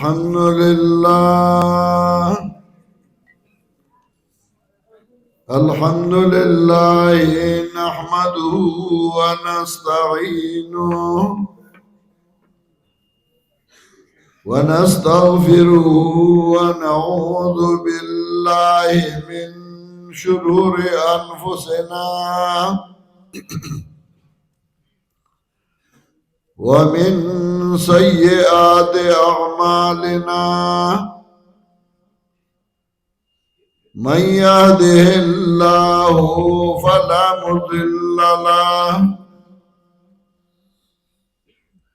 الحمد لله الحمد لله نحمده ونستعينه ونستغفره ونعوذ بالله من شرور أنفسنا ومن سيئات أعمالنا من يهده الله فلا مضل له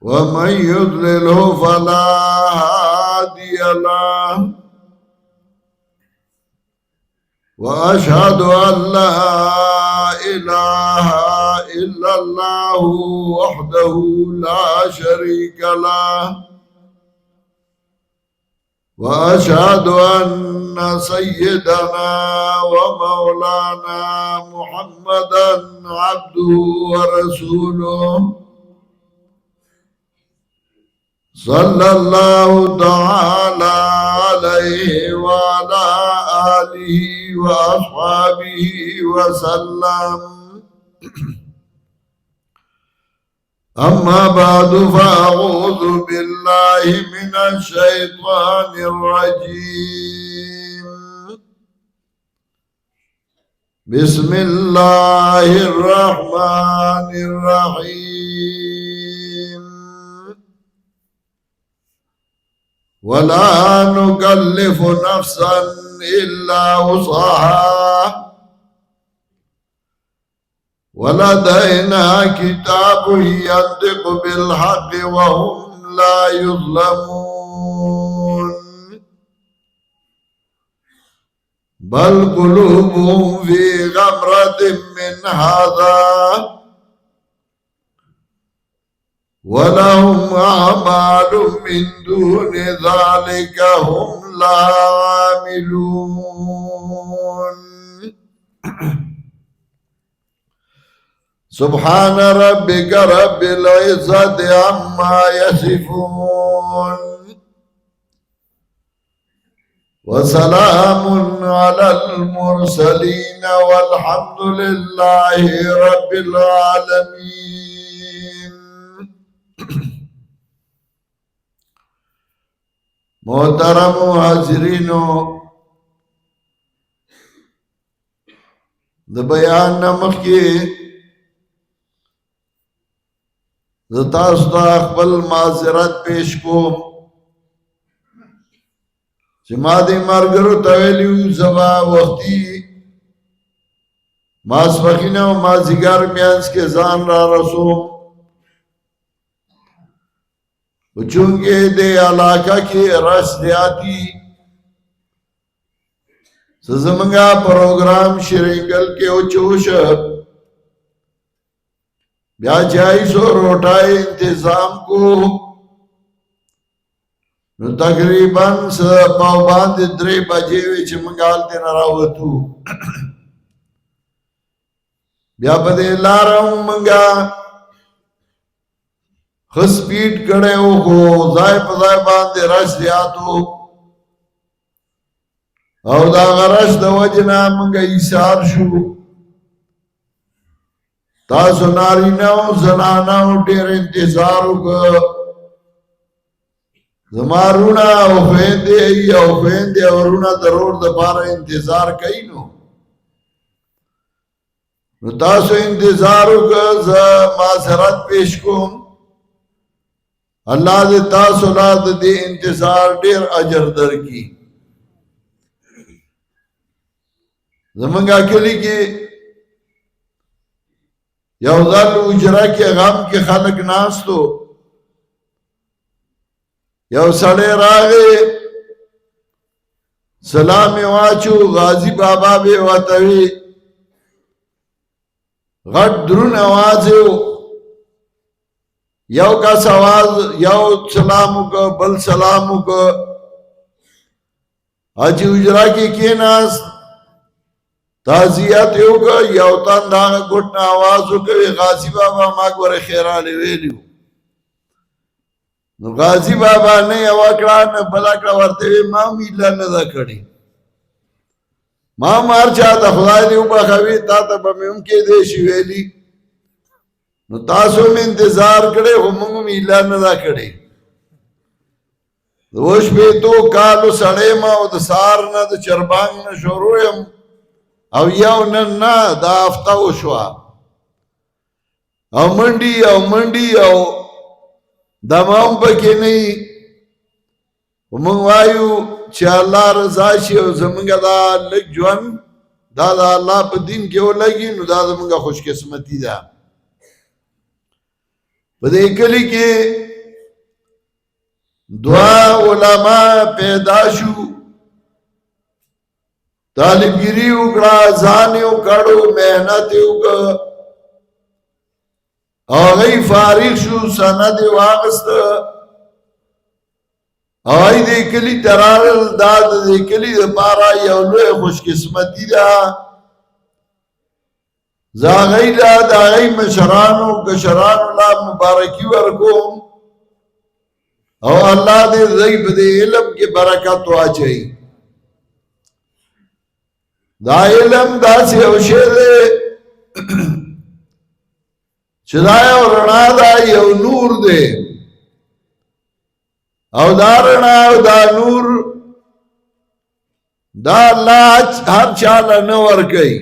ومن يضلله فلا هادي له وأشهد أن لا إله إلا الله وحده لا شريك له وأشهد أن سيدنا ومولانا محمدا عبده ورسوله صلى الله تعالى عليه وعلى آله وأصحابه وسلم أما بعد فأعوذ بالله من الشيطان الرجيم بسم الله الرحمن الرحيم ولا نكلف نفسا إلا وسعها ولدينا كتاب ينطق بالحق وهم لا يظلمون بل قلوبهم في غمرة من هذا ولهم أعمال من دون ذلك هم لا عاملون سبحان ربك رب العزة عما يصفون وسلام على المرسلين والحمد لله رب العالمين. محترم حاضرینو د بیان نمخ کی تاسو ته خپل معذرت پیش کوم چې ما دې مرګرو ته ویلي زما وختي ماسپښین او مازدیګر میانځ کې ځان را رسوم و چونکې دې علاقه کې رش زیاتي زمونږه پروګرام شرنګل کې اوچوش بیا چای سو روٹائی انتظام کو نو تقریباً پاو باند 3 بجے وچ منگال تے نراوتو بیا پدے لارم منگا خسپیٹ کڑے ہو کو زائے پزائے باندے رش دیاتو او دا غرش دا وجنا منگا ایسار شو تاسو ناریناو زناناو ډیر انتظارو که زمارونا او خویندے اورونا درور دپارا انتظار کئی نو تاسو انتظارو که معذرت پیش کوم اللہ دے تاسو لاد دے انتظار ډیر اجر در کی زمانگا کلی کی یو ځل اجرا کې غم کې خلق ناستو یو سړی راغی سلام واچو غازی بابا به وتوی غټ درون आवाज یو کا سوال یو سلام کو بل سلام کو اج اجرا کې ناس تعزیت یو که یو تن داغ گھٹنا آوازو که غازی بابا ما گوره خیرالی ویلیو نو غازی بابا نه یو کړه نه بل کړه ورته ما میله نه دا کړی ما مار چا د خدای دی وبخوي تا ته به مې هم کې دی شي ویلي نو تاسو مې انتظار کړی خو موږ میله نه دا کړی دوش به تو کالو سړی ما او د سار نه د چربانګ نه شروع یم او یو نن نه دا هفته وشوه او منډي او دمه هم پکې نه وي خو موږ وایو چې الله رضا شي او زمونږ دا لږ ژوند دا د الله په دین کې ولګي نو دا زمونږ خوش قسمتي ده په دې کلي کې دعا علما پیدا شو طالبګيري وکړه ځان یې وکړو محنت یې وکړ او غي فارغ شو سند واغست او دې کلی ترال داد دې کلی د پارا یو لوی خوش قسمتي ده زاغی لا داغی مشرانو کشرانو لا مبارکی ورکوم او الله دې زئی په دې علم کې برکت واچي دا علم داسې او شه ده چې دا یو رڼا ده یو نور ده او دا رڼا او دا نور دا الله هر چاله نه ورکوي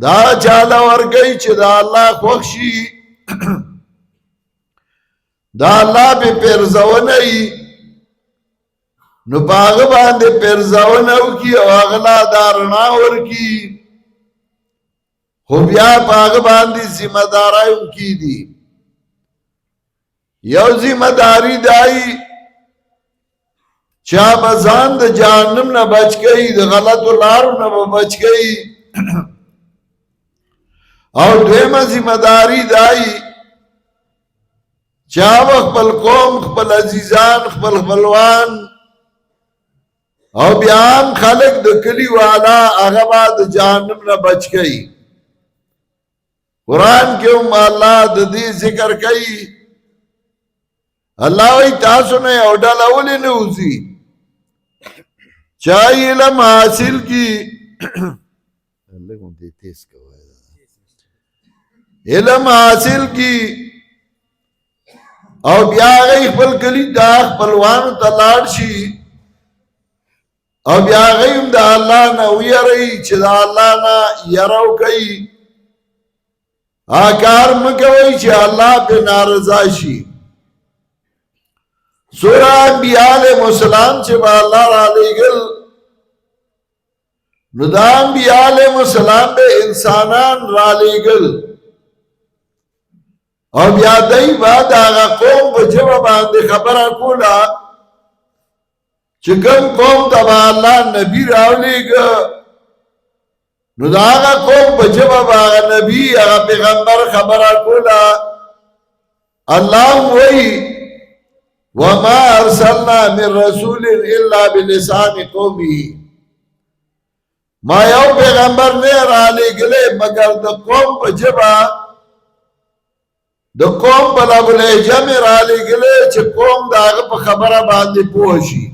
دا چاله ورکوي چې دا الله خوښ شي دا الله به پرزونه ای نو باغ باندې پرزونه وکي او اغلا دا رڼا ورکی خو بیا باغ باندې ذمہ دارای وکي دي یو ذمہ داری دای چا بزان د جهنم نه بچ گئی د غلطو لارو نه بچ گئی او دویمه ذمہ داری دای چا خپل قوم خپل عزیزان خپل خپلوان او بیا خلق د کلی والا هغه بعد جهنم نه بچ گئی قرآن کې هم الله د دې ذکر کوي الله وی تاسو نه او ډاله ولې نه وځي چا علم حاصل کی علم حاصل کی او بیا غي خپل کلی دا خپلوانو ته لاړ شي او بیا غي د الله نه ویری چې د الله نه یراو کوي کار مکوي چې الله به ناراضه شي سورہ انبیاء علیہ السلام چې الله را لېږل نو دا انبیاء علیہ السلام به انسانان را لېږل او بیا دای بعد هغه قوم په جواب باندې خبره کوله چې کوم قوم ته الله نبی راولېږه نو دا هغه قوم په جواب هغه نبی هغه پیغمبر خبره کوله الله وایي وما ارسلنا من رسول الا بلسان قومه ما یو پیغمبر نه را لېږلی مگر د قوم په ژبه د قوم په لهجه مې را لېږلی چې قوم د هغه په خبره باندې پوه شي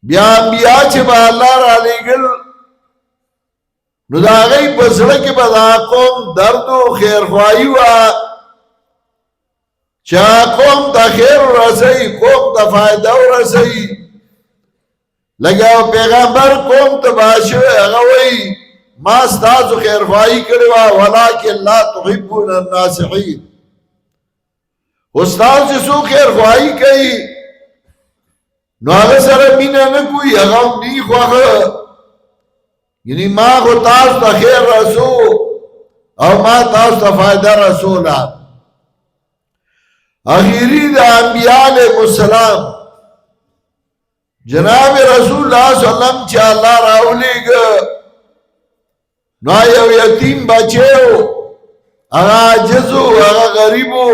بیا انبیا چې به الله را لېږل نو د هغوی په زړه کې به د قوم درد و خیرخواهي وه چا قوم ته خیر ورسوي قوم ته فایده ورسوي لکه پیغمبر قوم ته باشوی هغه وایي ما ستاسو خیرخواهي کړې وه ولکن لا تحبون الناصحین خو ستاسو چې څوک خیرخواهي کوي نو هغه سره مینه نه کوي هغه هم نی خوښه یعنی ما خو تاسو ته خیر رسو او ما تاسو ته فایده رسوله اخیری دا انبیاء علیہ السلام جناب رسول اللہ صلی اللہ علیہ وسلم چا اللہ راولی گا نو یو یتیم بچیو اگا عجزو اگا غریبو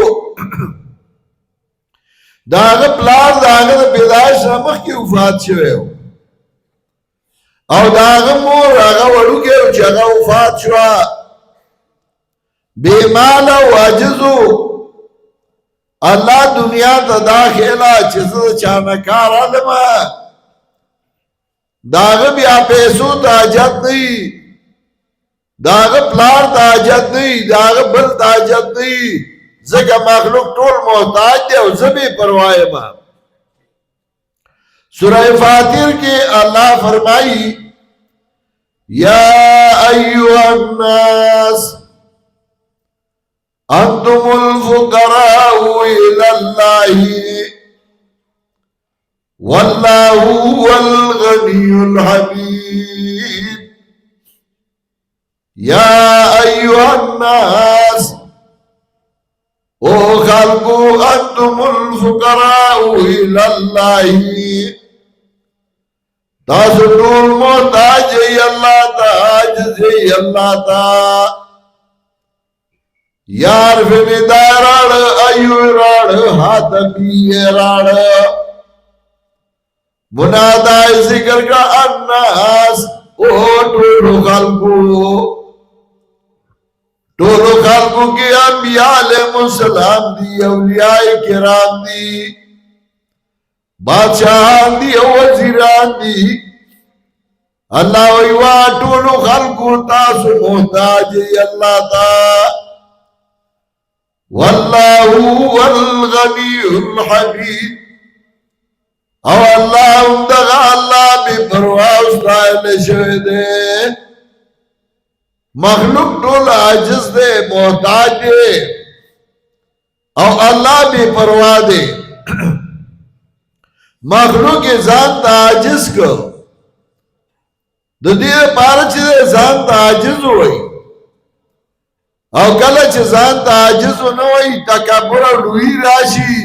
دا اگا پلار دا اگا دا پیدایش نمخ کی وفات شویو او دا اگا مور اگا وڑو گیو چا اگا وفات شوا بیمالا و عجزو الله دنیا ته داخله چې زه چانه کار علم داغه بیا پیسو ته حاجت نه داغه پلار ته حاجت نه داغه بل ته حاجت نه ځکه مخلوق ټول محتاج دی او زه بې پروا یم سورہ فاتر کے اللہ فرمائی یا ایوہ الناس انتم الفقراء الى اللہ واللہ هو الغنی الحمید یا ایوہ الناس او خلقو انتم الفقراء الى اللہ تاسو ټول محتاج ای الله ته عاجز ای الله ته یار فمی داراړ ایو راړ حاتمی راړ منادا ذکر کا الناس او ټول خلقو کې انبیاء علیهم السلام دی اولیاء کرام دی بادشاہان دی او وزیران دی اللہ ویوا ټولو خلقو تاسو محتاج ای اللہ تا واللہ هو الغنی الحمید او اللہ اندغا اللہ بی پرواہ استائل شوئے دے مخلوق ټول عاجز دے محتاج دے او اللہ بی پرواہ دے مخلوق ځان ته عاجز کو د دې لپاره چې ځان ته عاجز وای او کله چې ځان ته عاجز نه وای تکبر او لوی راشي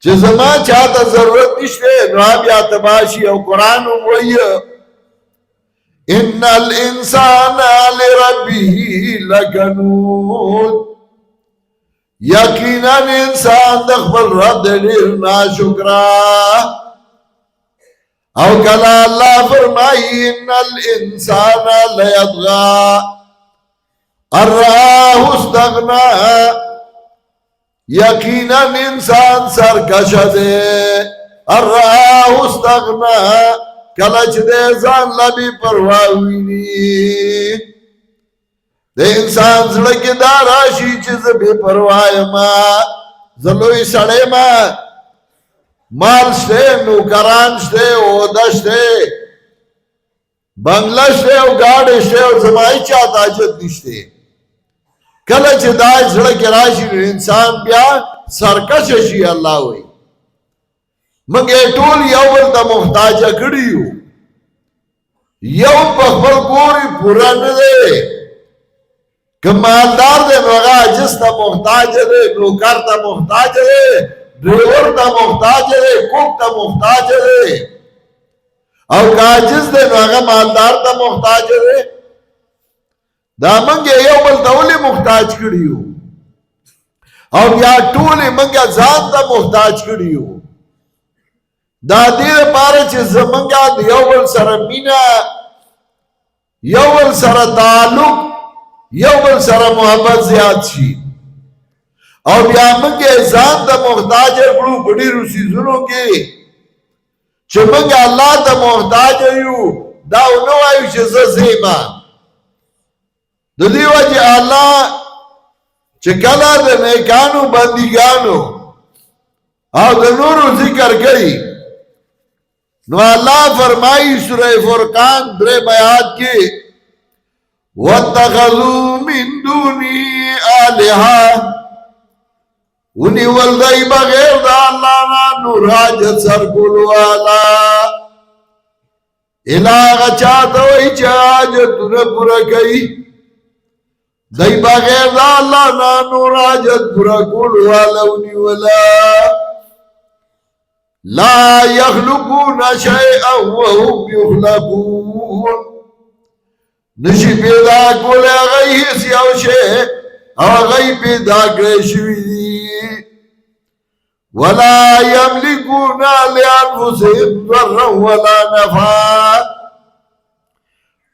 چې زما چاته ضرورت نشته نو بیا تباشي او قران وایي ان الانسان لربه لکنود یقینا انسان د خپل رب د ډیر ناشکرا او کله الله فرمایي ان الانسان ليطغى ان رآه استغنى یقینا انسان سرکش دی ان رآه استغنى کله چې د ځان لبي پروا ویني د انسان زړه کې دا راشي چې زه بې پروا یم زه لوی سړی یم مال شته نوکران شته عہده شته بنګله شته او ګاډی شته او زما هېچا ته حاجت نشته کله چې دا زړه کې راشي نو انسان بیا سرکشه شي الله وایي موږ ټول یو بل ته محتاجه کړي یو په خپل کور پوره نه دی که مالدار دے نو هغه عاجز ته محتاج دی نوکر ته محتاج دی ډریور ته محتاج دی کوک ته محتاج دی او که عاجز دی نو هغه مالدار ته محتاج دی دا موږ یو بل ته ولې محتاج کړي یو او بیا ټول موږ ځان ته محتاج کړي یو دا دې لپاره چې زمونږ د یو بل سره مینه یو بل سره تعلق یو بل سره محبت زیات شي او بیا موږ ځان ته محتاج کړو په ډېرو څیزونو کې چې موږ الله ته محتاج یو دا ونه وایو چې زه زیما د دې وجه الله چې کله د نیکانو بندګانو او د نورو ذکر کوي نو الله فرمایي سورہ فرقان 3 آیات کې وَاتَّخَذُوا مِن دُونِهِ آلِهَةً ونی ولدائی بغیر دا اللہ نا نور حاجت سر کولو والا الہ چاہتا وی چاہجت نہ پورا کئی دائی بغیر دا اللہ نا نور حاجت پورا کولو والا ونی ولا لا یخلقون شیئا وهم یخلقون نشی پیدا کولے غی حسیو شے غی پیدا کرشوی دی ولا یملکون لانفسهم ضرا ولا نفع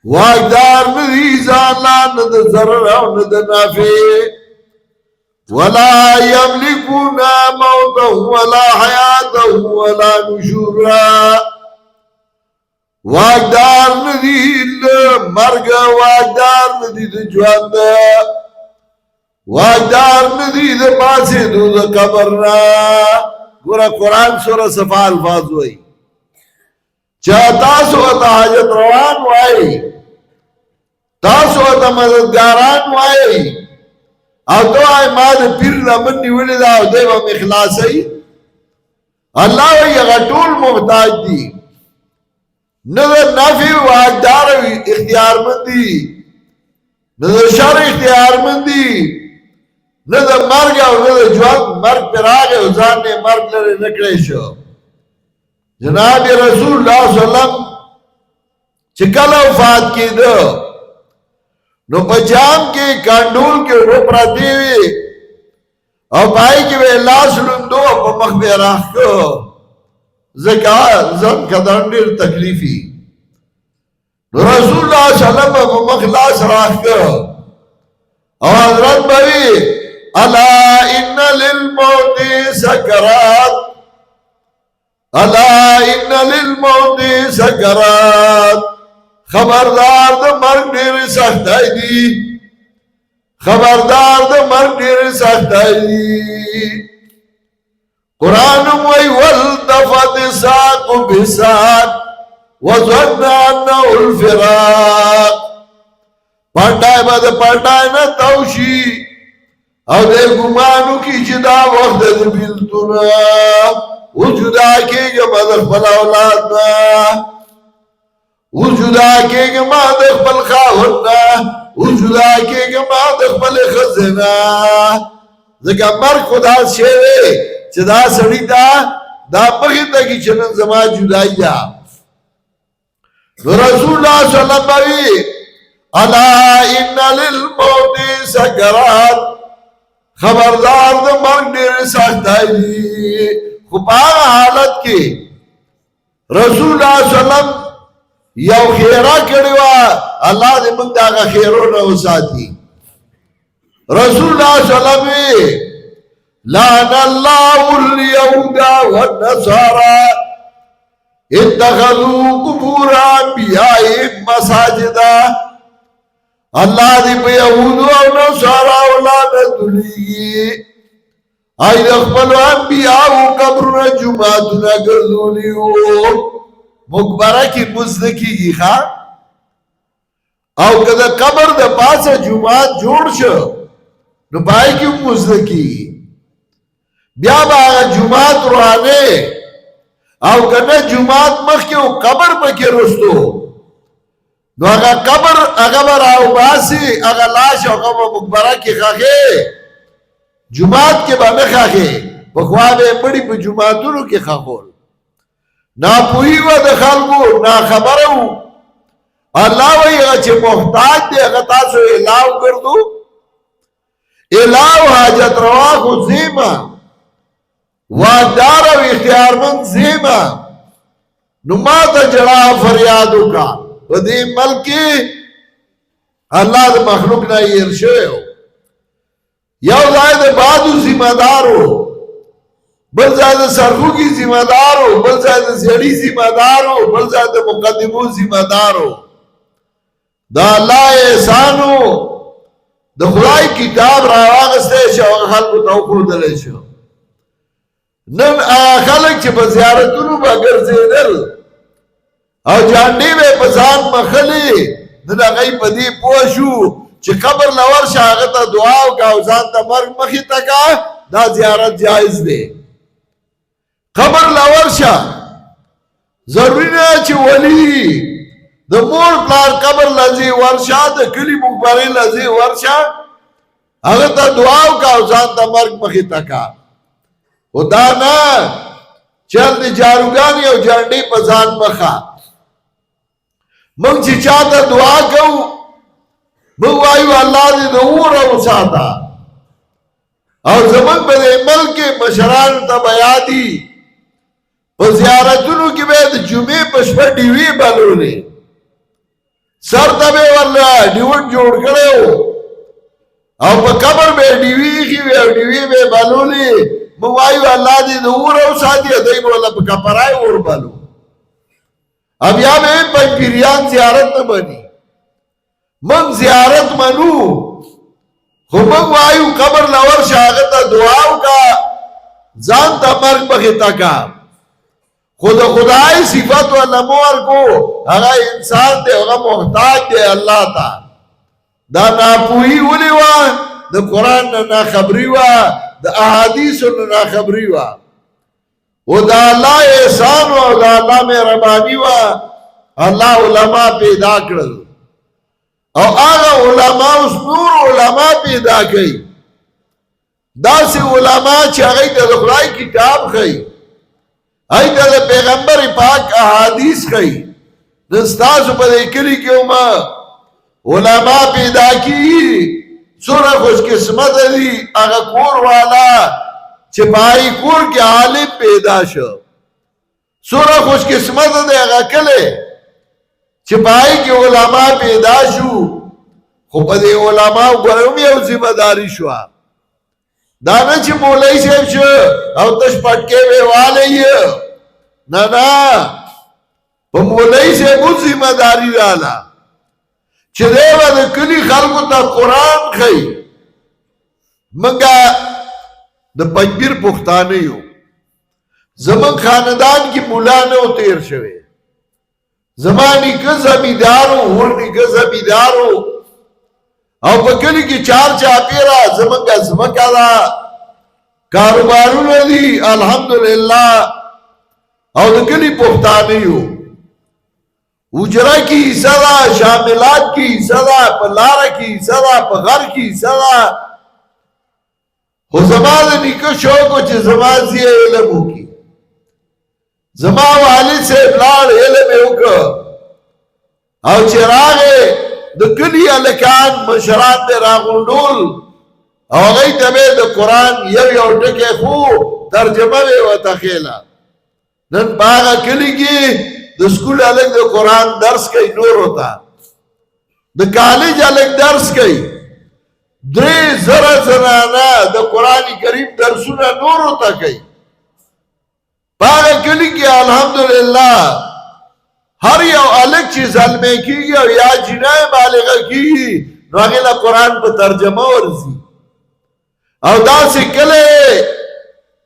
واقدار ندی ځان لا ند ضرر او ند نافع ولا يملكون موتا ولا حیاتا ولا نشورا واقدار ندی مرگ واقدار ندی د ژوند واقدار ندی د پاسېدو د قبر نه ګوره قرآن سوره صفا الفاظ وایي چې تاسو ورته حاجت روان وایي تاسو ورته مددګاران وایي او تو آئی ما دا پیر لمن نیولی دا او دے با مخلاصی اللہ وی غطول محتاج دی نظر نفی واقدار اختیار مندی نظر شر اختیار مندی نظر مرگ او نظر جوان مرگ پر آگے ازان نے مرگ لرے نکڑے شو جناب رسول اللہ صلی اللہ علیہ وسلم چکل وفات کی دو نو پجام کی کانڈول کے رو پراتی ہوئی او پائی کی وی لاس لندو پا مخبی راہ کو زکاة زن کدرندر تکلیفی نو رسول اللہ صلی اللہ علیہ وسلم پا مخلاص راہ کو او حضرت بھئی الا ان للموت سکرات الا ان للموت سکرات خبردار دا مرگ دیر سختائی دی خبردار دا مرگ دیر سختائی دی قرآن وی والتفت ساق بساق وظن انہو الفراق پانڈائی با دا پانڈائی نا توشی او دے گمانو کی جدا وقت دا بیلتونا او جدا کی گا مدخ بلا اولادنا او جدا کے گا ما دخبل خواہننا او جدا کے گا ما دخبل خزنا ذکا مرک خدا شیرے چه دا سڑی دا بخیتا کی چنن زمان جدائی دا رسول اللہ صلی اللہ علیہ وسلم الا ان للموت سکرات خبردار دا مرک دیر سختائی خوبان حالت کی رسول اللہ صلی اللہ علیہ وسلم یو خیرہ کڑیوا اللہ دے منگ داگا خیرو نو ساتی رسول اللہ صلی اللہ علیہ وسلم لعن اللہ الیہود والنصارى اتخذوا قبور انبیاء مساجدا اللہ دے پہ یہود و نصارى ولانت لیگی آئی دخبلو انبیاء قبرنا جماعتنا کردولیو مقبرہ کی مزدکی گی خواہ او کدا قبر دا پاسا جماعت جوڑ شو نو پائی کی مزدکی بیا با آگا جماعت روحانے او کنا جماعت مخ کے قبر پا کے رستو نو آگا قبر آگا براو باسی آگا لاش آگا با مقبرہ کی خواہ جماعت کے با مخواہ بخواب بڑی پا جماعتونو کی خواہ نا پوئی و دخلقو نا خبرو اللہ وی اچھے محتاج دے اگر تاسو الاو کردو الاو حاجت رواخو زیمہ وادار و اختیار من زیمہ نماتا جڑا فریادو کا و دی ملکی اللہ دے مخلوق نا ارشوئے ہو یو زائد بادو ذمہ دارو بل زیادہ سرخو کی ذمہ دار ہو بل زیادہ زیڑی ذمہ دار ہو بل زیادہ مقدمو ذمہ دار ہو دا اللہ احسان ہو دا خدای کتاب راواغستے شو خلق توقع دلے شو نن خلق چھ بزیارتونو با گرزیدل او جانڈی بے پسان مخلی نن اگئی پدی پوشو چھ قبر لور شاگتا دعاو کا اوزان تا مرگ مخی تکا دا زیارت جائز دے قبر لورشا ضروری نه چې ولی د مور پلار قبر لذي ورشا د کلی مقبره لذي ورشا هغه ته دعا وکاو ځان ته مرګ مخې تکا خدا نه چل دی جاروګان یو جانډي په ځان مخا موږ چې چاته دعا کوو موږ وایو الله دې د اور او ساته او زمون په ملک مشران ته بیادي و زیارتونو کی بید جمعی پشپا ڈیوی بلولی سر تبے والا ڈیون جوڑ کرے ہو او په قبر به ډیوی خي او ډیوی به بلولي مو وایو الله دې نور او ساتي دای بوله په کپرای اور بلو اب یا به په پیریان زیارت نه بني من زیارت منو خو موږ وایو قبر لور شاغته دعا وکا ځان ته مرګ بغیتا کا خدای صفات ولا مور کو هغه انسان دی هغه محتاج دی الله ته دا ناپوهی ولې وه د قرآن نه ناخبري وه د احادیثو نه ناخبري وه او د الله احسان و او د الله مهرباني وه الله علما پیدا کړل او هغه علما اوس نور علما پیدا کوي داسې علما چې هغوی ته د خدای کتاب ښیي هغوی ته د پیغمبر پاک احادیث ښیي د ستاسو په دې کلي کې ومه علما پیدا کی سورہ خوش قسمت دی اگا کور والا چپائی کور کے عالم پیدا شو سورہ خوش قسمت دی اگا کلے چپائی کے علما پیدا شو خوب دی علما گرم یو ذمہ داری شوا دانا چی مولی سیب شو او تش پٹکے بے والے نا پا مولی سیب ذمہ داری رالا چې دیوه د کلی خلکو ته قرآن ښیي منګه د پنځپیر پښتانه یو زمونږ خاندان کې ملا نه و تیر شوی زما نیکه زمیندار و ور نیکه زمیندار و او په کلي کې چار چاپېره زمونږه ځمکه ده کاروبارونه دي الحمدلله او د کلي پښتانه یو اجرا کی حصہ دا شاملات کی حصہ دا پلارا کی حصہ دا پغر کی حصہ دا خو زما دا نیکو شوکو چه زما زی علمو کی زما والد سے بلار علم اوکا او چراغ دا کلی علکان مشران دے راغندول او غی تبے دا قرآن یو ٹکے خو ترجمہ بے و تخیلا نن باغا کلی کی د سکول الگ د قرآن درس کئی نور ہوتا د کالج الگ درس کئی دری زنانا د قرآن کریم درسونا نور ہوتا کئی پاگا کلی کی الحمدللہ ہر یو الگ چیز علمے کی گی او یا جنائے بالغہ کی گی نو اگلا قرآن پا ترجمہ ورزی او دا سکلے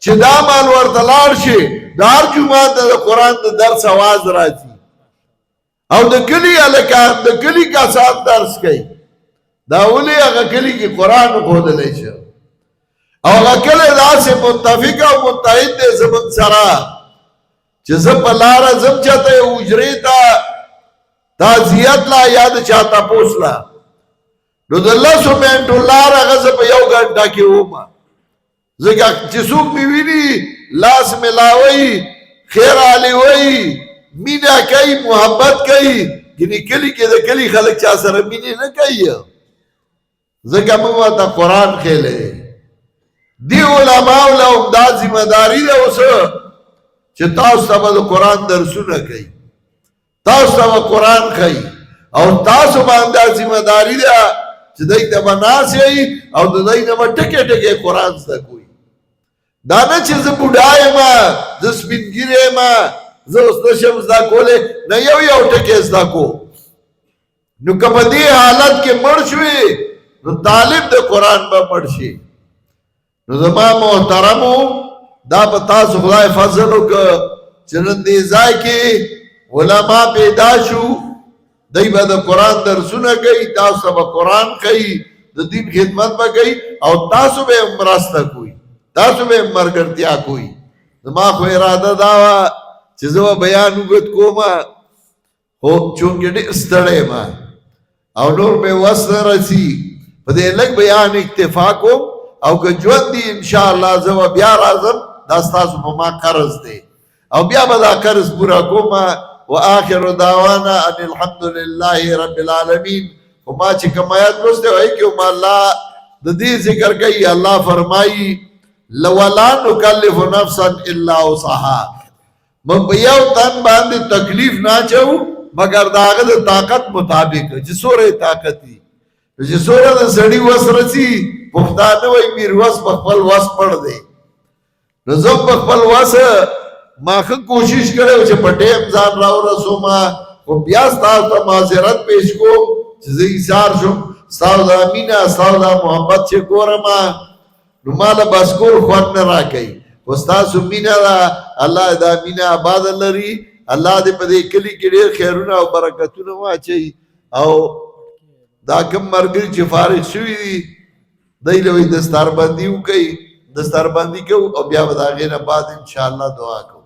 چه دا مال ورطلار شی دار جمعات دا قرآن دا درس آواز راځي او دا کلی علکان دا کلی کسان درس کئی دا اولی اگا کلی کی قرآن خود لیشا او اگا کلی دا سے متفق او متحد دے زمن سرا چه زم پلارا زم چاہتا ہے اجری تا تازیت لا یاد چاہتا پوسلا نو دا اللہ سو مینٹو لارا غزب یو گھنٹا کی اوما زکا چسوک میوینی لاس ملاوی خیر آلی وی مینا کئی محبت کئی گنی کلی کے دا کلی خلق چاہ سر مینی نا کئی زکا مواتا قرآن خیلے دی علماء لهم دا ذمہ داری دا اسا چه تاستا با دا قرآن درسو نا کئی تاستا با قرآن کئی اور تاسو باندہ ذمہ داری دا چه دای تا بناسی ای او دا دای نما ٹکے ٹکے قرآن ستا کوئی دانا چه ز بودای ما ز سپینگیره ما ز استشم زدا کولے نا یو ٹکے زدا کو نو کپا دی حالت کے مرشوی نو طالب دا قرآن با مرشی نو زمان محترمو دا پتاسو خدای فضلو که چنندیزائی کی علماء پیدا شو دی با دا قرآن درسونا گئی تاسو با قرآن کئی دا دین خدمت با گئی او تاسو بے مراستا کوئی تاسو بے مرگرتیا کوئی زما خو اراده داوا چې زه بیان وګت کوما خو چونګې ډېر ستړی ما او نور به وس نه رسي په دې لږ بیان اکتفا کوم او که ژوند دي انشاءالله زه به بیا راځم دا ستاسو په ما قرض دی او بیا به دا قرض پوره کوم وآخر دعوانا ان الحمد لله رب العالمین و ما چې کوم آیات لوسته وایي کې هم الله د دې ذکر کوي الله فرمایي لولا نکلف نفسا الا وسعها من بیاو تن باندې تکلیف نه چاو مگر داغه د طاقت مطابق چې سورې طاقتي چې سوره د سړي وس رسی پښتانه وای میروس په خپل وس پړ دی نو زه په خپل وس ما ښه کوشش کړی چې په ټیم ځان راورسوم خو بیا ستاسو ته معذرت پیش کوم چې زه ایثار شم ستاسو د مینه ستاسو د محبت چې ګورم نو ماله بس کول خوند نه راکوي خو ستاسو مینه ده الله دا مینه آباد لري الله دې په دې کلي کې ډېر خیرونه او برکتونه واچوي او دا کوم ملګري چې فارغ شوي دي دی له وایي دستاربندي وکوي دستاربندي کوو او بیا به د هغې نه بعد انشاءالله دعا کوو